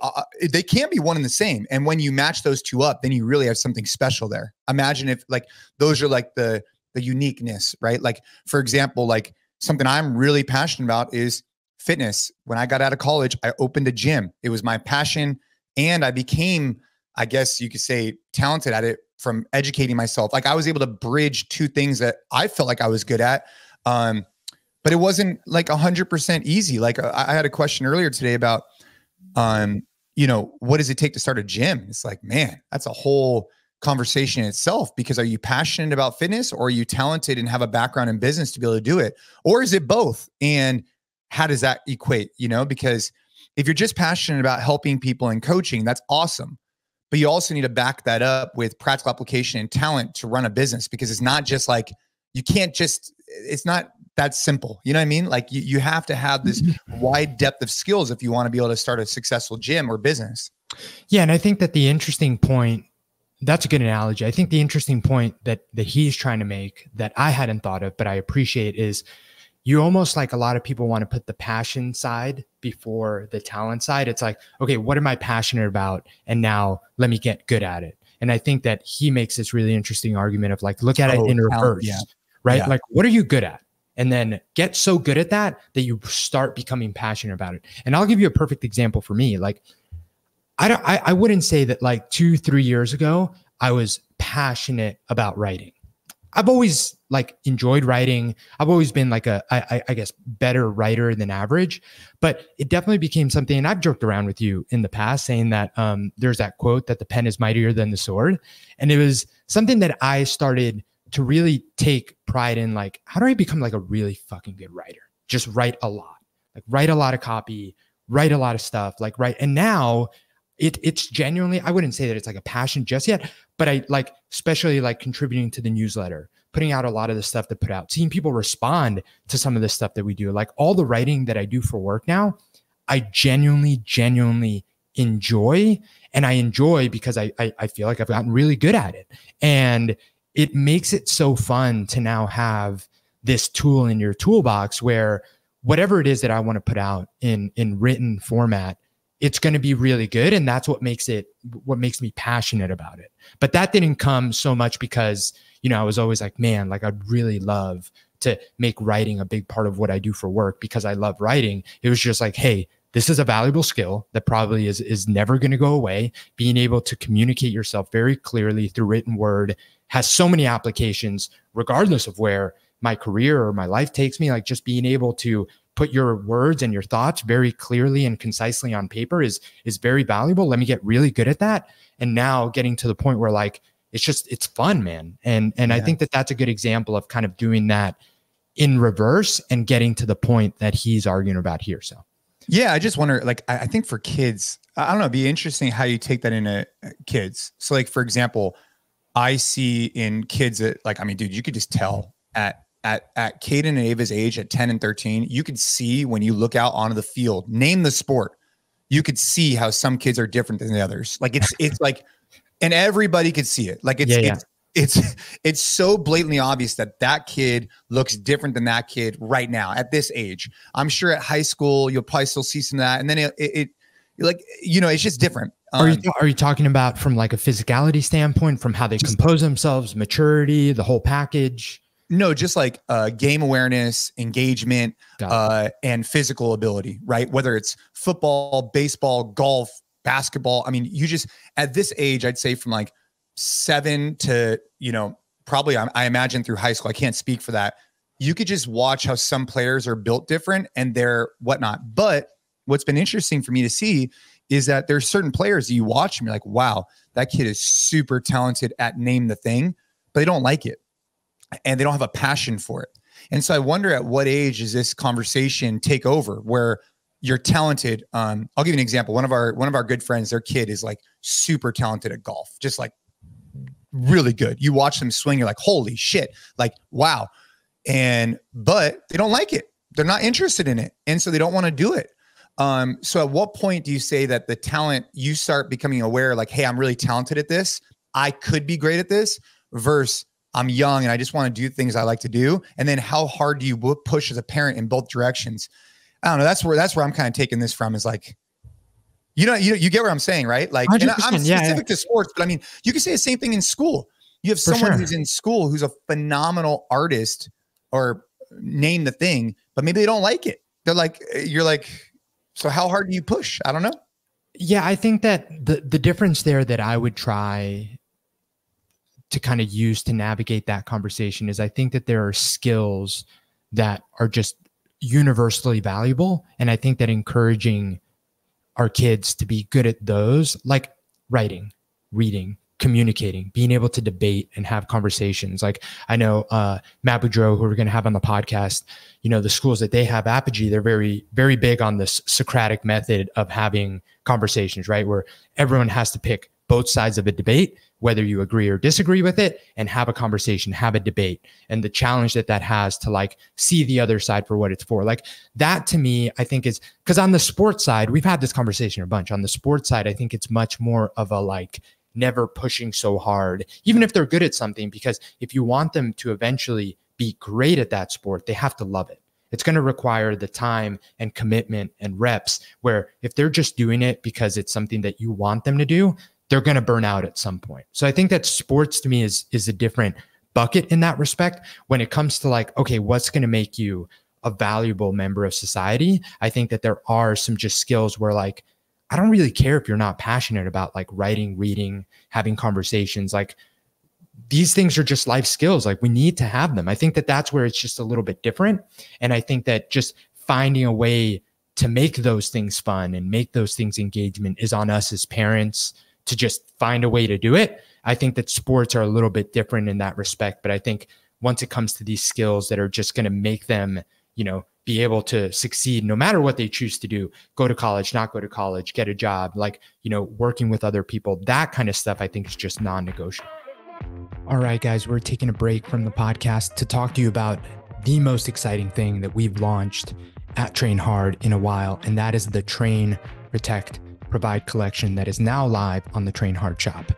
they can be one and the same. And when you match those two up, then you really have something special there. Imagine if like, those are like the uniqueness, right? Like, for example, like something I'm really passionate about is fitness. When I got out of college, I opened a gym. It was my passion. And I became, I guess you could say, talented at it from educating myself. Like I was able to bridge two things that I felt like I was good at. But it wasn't like 100% easy. Like I had a question earlier today about, you know, what does it take to start a gym? It's like, man, that's a whole conversation in itself, because are you passionate about fitness, or are you talented and have a background in business to be able to do it? Or is it both? And how does that equate? You know, because if you're just passionate about helping people and coaching, that's awesome. But you also need to back that up with practical application and talent to run a business, because it's not just like, you can't just, it's not that simple. You know what I mean? Like you have to have this wide depth of skills if you want to be able to start a successful gym or business. Yeah. And I think that the interesting point, that's a good analogy. I think the interesting point that he's trying to make that I hadn't thought of, but I appreciate, is you almost, like a lot of people want to put the passion side before the talent side. It's like, okay, what am I passionate about? And now let me get good at it. And I think that he makes this really interesting argument of like, look at it in reverse. Yeah. Right? Yeah. Like, what are you good at? And then get so good at that you start becoming passionate about it. And I'll give you a perfect example for me. Like, I wouldn't say that like 2-3 years ago, I was passionate about writing. I've always like enjoyed writing. I've always been like I guess better writer than average, but it definitely became something. And I've joked around with you in the past saying that there's that quote that the pen is mightier than the sword. And it was something that I started to really take pride in. Like, how do I become like a really fucking good writer? Just write a lot, like write a lot of copy, write a lot of stuff, like write. And now it's genuinely, I wouldn't say that it's like a passion just yet, but I like, especially like contributing to the newsletter, putting out a lot of the stuff to put out, seeing people respond to some of the stuff that we do, like all the writing that I do for work now, I genuinely enjoy. And I enjoy because I feel like I've gotten really good at it. And it makes it so fun to now have this tool in your toolbox where whatever it is that I want to put out in written format, it's going to be really good. And that's what makes me passionate about it. But that didn't come so much because, you know, I was always like, man, like I'd really love to make writing a big part of what I do for work because I love writing. It was just like, hey, this is a valuable skill that probably is never going to go away. Being able to communicate yourself very clearly through written word has so many applications, regardless of where my career or my life takes me. Like just being able to put your words and your thoughts very clearly and concisely on paper is very valuable. Let me get really good at that. And now getting to the point where like, it's fun, man. And yeah. I think that that's a good example of kind of doing that in reverse and getting to the point that he's arguing about here. So, yeah, I just wonder, like, I think for kids, I don't know, it'd be interesting how you take that into kids. So like, for example, I see in kids that like, I mean, dude, you could just tell at Kaden and Ava's age at 10 and 13, you could see when you look out onto the field, name the sport, you could see how some kids are different than the others. Like it's like, and everybody could see it. Like it's so blatantly obvious that kid looks different than that kid right now at this age. I'm sure at high school, you'll probably still see some of that. And then it like, you know, it's just different. Are you talking about from like a physicality standpoint, from how they compose themselves, maturity, the whole package? No, just like game awareness, engagement, and physical ability, right? Whether it's football, baseball, golf, basketball. I mean, you just, at this age, I'd say from like 7 to, you know, probably I imagine through high school, I can't speak for that. You could just watch how some players are built different and they're whatnot. But what's been interesting for me to see is that there's certain players that you watch and you're like, wow, that kid is super talented at name the thing, but they don't like it and they don't have a passion for it. And so I wonder at what age does this conversation take over where you're talented. I'll give you an example. One of our good friends, their kid is like super talented at golf, just like really good. You watch them swing, you're like, holy shit, like, wow. But they don't like it. They're not interested in it. And so they don't want to do it. So at what point do you say that the talent, you start becoming aware, like, hey, I'm really talented at this. I could be great at this versus I'm young and I just want to do things I like to do. And then how hard do you push as a parent in both directions? I don't know. That's where I'm kind of taking this from is like, you get what I'm saying, right? Like, and I'm specific to sports, but I mean, you can say the same thing in school. You have someone who's in school who's a phenomenal artist or name the thing, but maybe they don't like it. They're like, you're like, so how hard do you push? I don't know. Yeah, I think that the difference there that I would try to kind of use to navigate that conversation is I think that there are skills that are just universally valuable. And I think that encouraging our kids to be good at those, like writing, reading, communicating, being able to debate and have conversations. Like I know Matt Boudreau, who we're going to have on the podcast, the schools that they have, Apogee, they're very, very big on this Socratic method of having conversations, right? Where everyone has to pick both sides of a debate, whether you agree or disagree with it, and have a conversation, have a debate. And the challenge that has to like see the other side for what it's for. Like that to me, I think is because on the sports side, we've had this conversation a bunch. On the sports side, I think it's much more of a like never pushing so hard, even if they're good at something, because if you want them to eventually be great at that sport, they have to love it. It's going to require the time and commitment and reps, where if they're just doing it because it's something that you want them to do, they're going to burn out at some point. So I think that sports to me is a different bucket in that respect. When it comes to like, okay, what's going to make you a valuable member of society? I think that there are some just skills where like, I don't really care if you're not passionate about like writing, reading, having conversations. Like these things are just life skills. Like we need to have them. I think that that's where it's just a little bit different. And I think that just finding a way to make those things fun and make those things engagement is on us as parents to just find a way to do it. I think that sports are a little bit different in that respect. But I think once it comes to these skills that are just going to make them, be able to succeed no matter what they choose to do, go to college, not go to college, get a job, like, working with other people, that kind of stuff, I think is just non-negotiable. All right, guys, we're taking a break from the podcast to talk to you about the most exciting thing that we've launched at Train Hard in a while. And that is the Train, Protect, Provide collection that is now live on the Train Hard shop.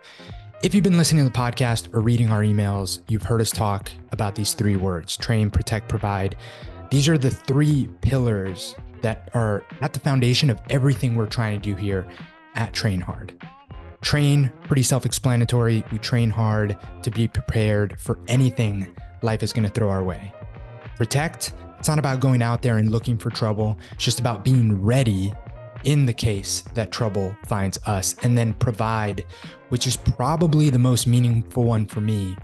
If you've been listening to the podcast or reading our emails, you've heard us talk about these three words: train, protect, provide. These are the three pillars that are at the foundation of everything we're trying to do here at Train Hard. Train, pretty self-explanatory. We train hard to be prepared for anything life is going to throw our way. Protect, it's not about going out there and looking for trouble. It's just about being ready in the case that trouble finds us. And then provide, which is probably the most meaningful one for me,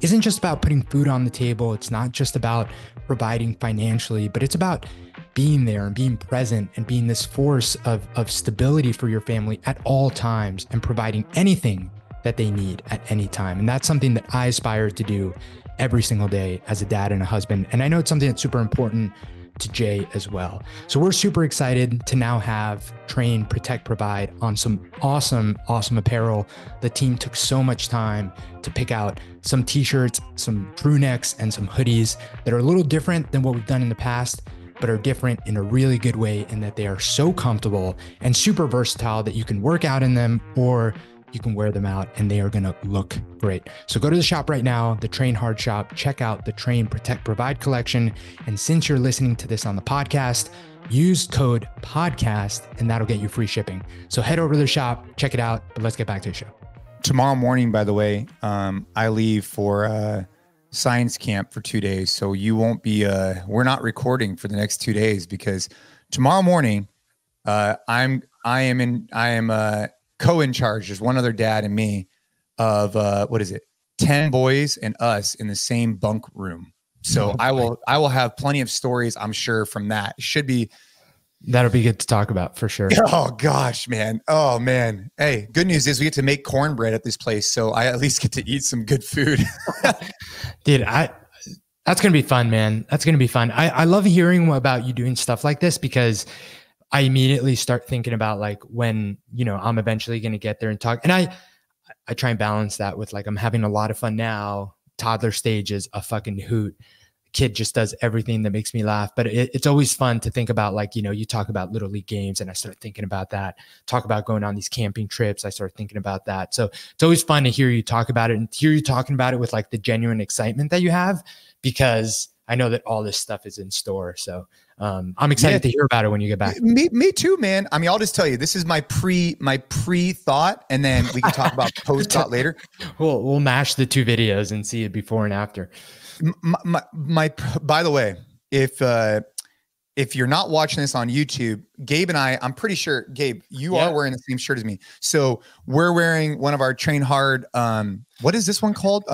isn't just about putting food on the table. It's not just about providing financially, but it's about being there and being present and being this force of stability for your family at all times and providing anything that they need at any time. And that's something that I aspire to do every single day as a dad and a husband. And I know it's something that's super important to Jay as well. So we're super excited to now have Train, Protect, Provide on some awesome apparel. The team took so much time to pick out some t-shirts, some crew necks, and some hoodies that are a little different than what we've done in the past, but are different in a really good way in that they are so comfortable and super versatile that you can work out in them or you can wear them out and they are going to look great. So go to the shop right now, the Train Hard shop, check out the Train, Protect, Provide collection. And since you're listening to this on the podcast, use code podcast and that'll get you free shipping. So head over to the shop, check it out, but let's get back to the show. Tomorrow morning, by the way, I leave for science camp for 2 days. So you won't be, we're not recording for the next 2 days because tomorrow morning, I am co-in charge. There's one other dad and me of 10 boys and us in the same bunk room. So I will have plenty of stories, I'm sure, from that. It should be That'll be good to talk about for sure. Oh gosh, man. Oh man. Hey, good news is we get to make cornbread at this place. So I at least get to eat some good food. Dude, that's going to be fun, man. That's going to be fun. I love hearing about you doing stuff like this because I immediately start thinking about like when, you know, I'm eventually going to get there and talk. And I try and balance that with like, I'm having a lot of fun now. Toddler stage is a fucking hoot. Kid just does everything that makes me laugh. But it's always fun to think about, like, you know, you talk about little league games and I start thinking about that. Talk about going on these camping trips. I start thinking about that. So it's always fun to hear you talk about it and hear you talking about it with like the genuine excitement that you have, because I know that all this stuff is in store. So I'm excited to hear about it when you get back. Me too, man. I mean, I'll just tell you, this is my pre thought, and then we can talk about post thought later. We'll mash the two videos and see it before and after. By the way, if you're not watching this on YouTube, Gabe and I'm pretty sure, Gabe, you are wearing the same shirt as me. So we're wearing one of our Train Hard. What is this one called?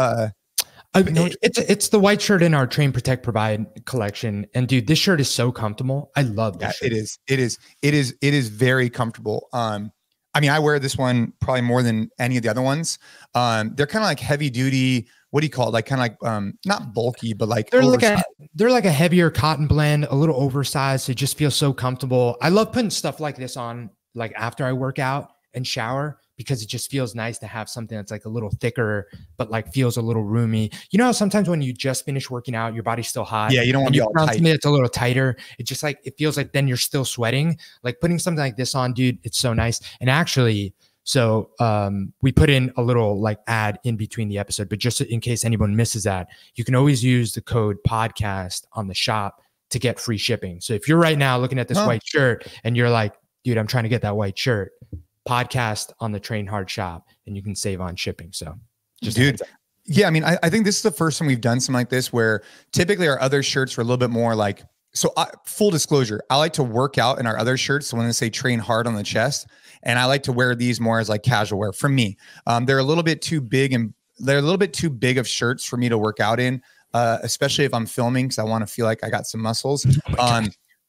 It's the white shirt in our Train, Protect, Provide collection. And dude, this shirt is so comfortable. I love this shirt. It is very comfortable. I mean, I wear this one probably more than any of the other ones. They're kind of like heavy duty. What do you call it? Like kind of like, not bulky, but like they're like a heavier cotton blend, a little oversized. It just feels so comfortable. I love putting stuff like this on, like after I work out and shower, because it just feels nice to have something that's like a little thicker, but like feels a little roomy. You know, sometimes when you just finish working out, your body's still hot. Yeah, you don't want to be all tight. It's a little tighter. It's just like, it feels like then you're still sweating. Like putting something like this on, dude, it's so nice. And actually, so we put in a little like ad in between the episode, but just in case anyone misses that, you can always use the code podcast on the shop to get free shipping. So if you're right now looking at this white shirt and you're like, dude, I'm trying to get that white shirt, podcast on the Train Hard shop, and you can save on shipping. So just dude, yeah, I mean, I think this is the first time we've done something like this, where typically our other shirts are a little bit more like, so full disclosure, I like to work out in our other shirts. So when they say Train Hard on the chest, and I like to wear these more as like casual wear for me. They're a little bit too big, and they're a little bit too big of shirts for me to work out in, especially if I'm filming, because I want to feel like I got some muscles.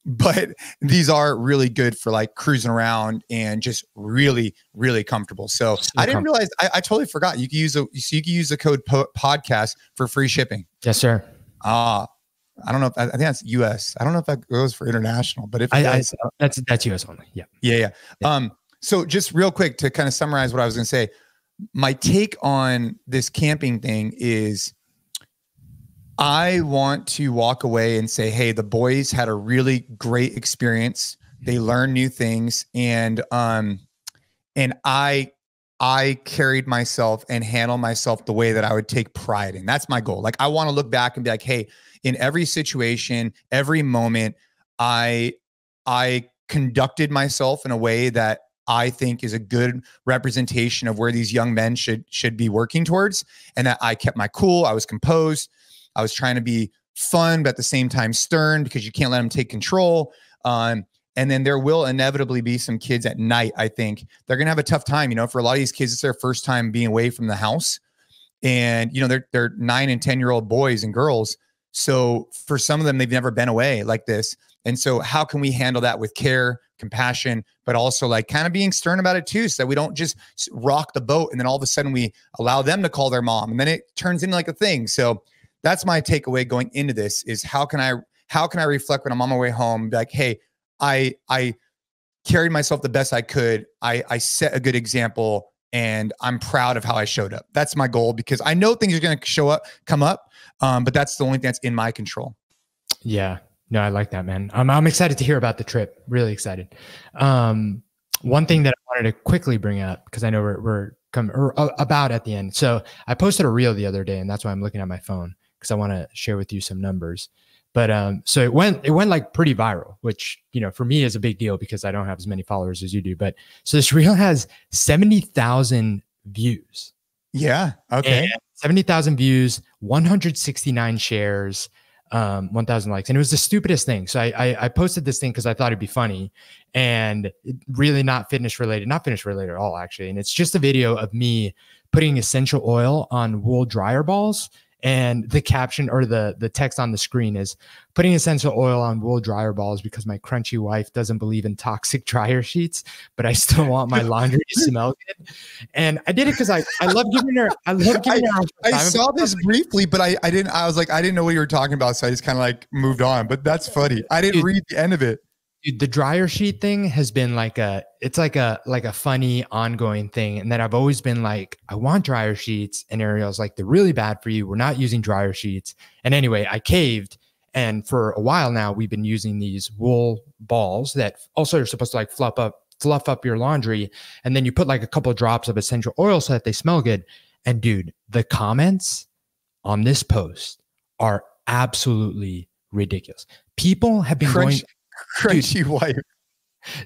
But these are really good for like cruising around and just really, really comfortable. So I didn't realize, I totally forgot. You can use the code podcast for free shipping. Yes, sir. I don't know if I think that's US. I don't know if that goes for international, but if it does, that's US only. Yeah. Yeah. So just real quick to kind of summarize what I was going to say, my take on this camping thing is, I want to walk away and say, hey, the boys had a really great experience. They learned new things. And I carried myself and handled myself the way that I would take pride in. That's my goal. Like, I want to look back and be like, hey, in every situation, every moment, I conducted myself in a way that I think is a good representation of where these young men should be working towards. And that I kept my cool. I was composed. I was trying to be fun, but at the same time stern, because you can't let them take control. And then there will inevitably be some kids at night. I think they're going to have a tough time. You know, for a lot of these kids, it's their first time being away from the house. And, you know, they're 9 and 10-year-old boys and girls. So for some of them, they've never been away like this. And so how can we handle that with care, compassion, but also like kind of being stern about it too, so that we don't just rock the boat and then all of a sudden we allow them to call their mom and then it turns into like a thing. So that's my takeaway going into this, is how can I reflect when I'm on my way home, be like, hey, I carried myself the best I could. I set a good example, and I'm proud of how I showed up. That's my goal, because I know things are going to come up. But that's the only thing that's in my control. Yeah, no, I like that, man. I'm excited to hear about the trip. Really excited. One thing that I wanted to quickly bring up, because I know we're coming about at the end. So I posted a reel the other day, and that's why I'm looking at my phone, because I want to share with you some numbers. But so it went like pretty viral, which, you know, for me is a big deal because I don't have as many followers as you do. But so this reel has 70,000 views. Yeah. Okay. And 70,000 views, 169 shares, 1,000 likes. And it was the stupidest thing. So I posted this thing because I thought it'd be funny, and really not fitness related at all, actually. And it's just a video of me putting essential oil on wool dryer balls And the caption or the text on the screen is putting essential oil on wool dryer balls because my crunchy wife doesn't believe in toxic dryer sheets, but I still want my laundry to smell good. And I did it because I love giving her. I saw this briefly, but I didn't. I was like, I didn't know what you were talking about, so I just kind of like moved on. But that's funny. I didn't read the end of it. Dude, the dryer sheet thing has been like a funny ongoing thing. And that I've always been like, I want dryer sheets. And Ariel's like, they're really bad for you. We're not using dryer sheets. And anyway, I caved. And for a while now, we've been using these wool balls that also are supposed to like fluff up your laundry. And then you put like a couple of drops of essential oil so that they smell good. And dude, the comments on this post are absolutely ridiculous. People have been going... Crunchy wife.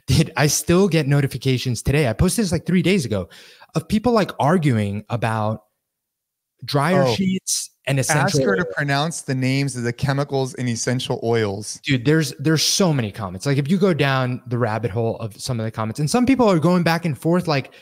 Dude, I still get notifications today. I posted this like 3 days ago of people like arguing about dryer sheets and essential Ask her to pronounce the names of the chemicals in essential oils. Dude, there's so many comments. Like if you go down the rabbit hole of some of the comments, and some people are going back and forth, like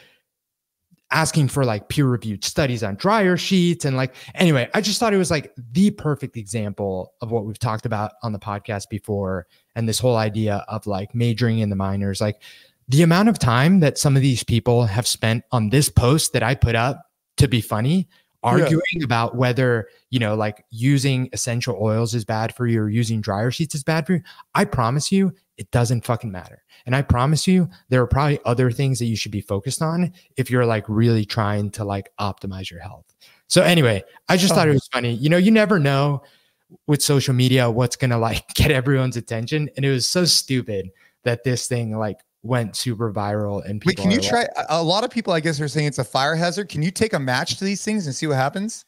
asking for like peer-reviewed studies on dryer sheets. And like, anyway, I just thought it was like the perfect example of what we've talked about on the podcast before. And this whole idea of like majoring in the minors, like the amount of time that some of these people have spent on this post that I put up to be funny, arguing about whether, like using essential oils is bad for you or using dryer sheets is bad for you. I promise you, it doesn't fucking matter. And I promise you, there are probably other things that you should be focused on if you're like really trying to like optimize your health. So anyway, I just thought it was funny. You never know with social media what's going to like get everyone's attention. And it was so stupid that this thing like went super viral. And people can you try? A lot of people, I guess, are saying it's a fire hazard. Can you take a match to these things and see what happens?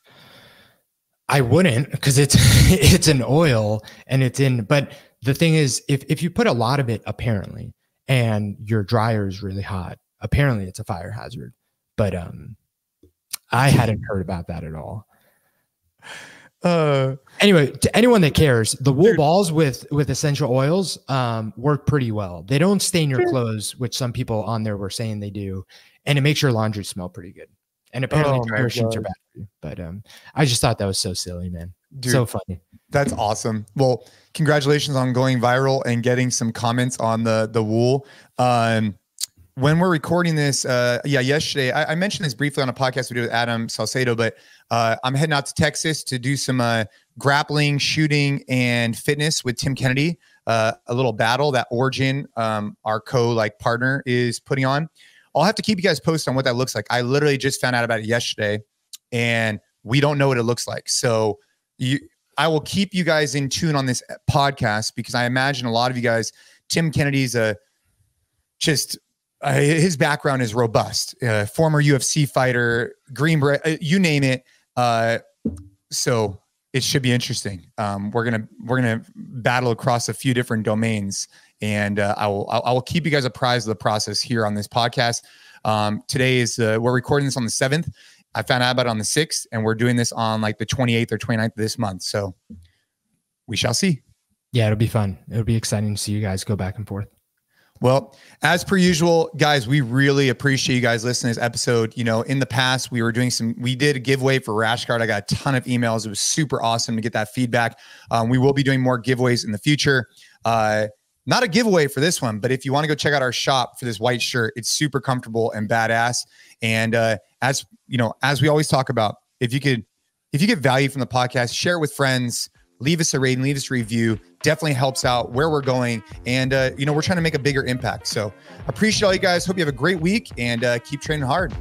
I wouldn't, because it's an oil and it's in, but the thing is, if you put a lot of it, apparently, and your dryer is really hot, apparently it's a fire hazard. But I hadn't heard about that at all. Anyway, to anyone that cares, the wool balls with essential oils work pretty well. They don't stain your clothes, which some people on there were saying they do, and it makes your laundry smell pretty good. And apparently dryer sheets are bad for you. But I just thought that was so silly, man. Dude, so funny. That's awesome. Well, congratulations on going viral and getting some comments on the wool. When we're recording this, yesterday, I mentioned this briefly on a podcast we did with Adam Salcedo, but I'm heading out to Texas to do some grappling, shooting, and fitness with Tim Kennedy, a little battle that Origin, our partner, is putting on. I'll have to keep you guys posted on what that looks like. I literally just found out about it yesterday, and we don't know what it looks like. So I will keep you guys in tune on this podcast, because I imagine a lot of you guys, Tim Kennedy's his background is robust, former UFC fighter, Green Beret, you name it. So it should be interesting. We're gonna battle across a few different domains, and I will keep you guys apprised of the process here on this podcast. Today is we're recording this on the 7th. I found out about it on the 6th, and we're doing this on like the 28th or 29th of this month. So we shall see. Yeah, it'll be fun. It'll be exciting to see you guys go back and forth. Well, as per usual, guys, we really appreciate you guys listening to this episode. In the past, we did a giveaway for Rash Guard. I got a ton of emails. It was super awesome to get that feedback. We will be doing more giveaways in the future. Not a giveaway for this one, but if you want to go check out our shop for this white shirt, it's super comfortable and badass. And as we always talk about, if you get value from the podcast, share it with friends, leave us a rating, leave us a review. Definitely helps out where we're going. And, we're trying to make a bigger impact. So appreciate all you guys. Hope you have a great week, and keep training hard.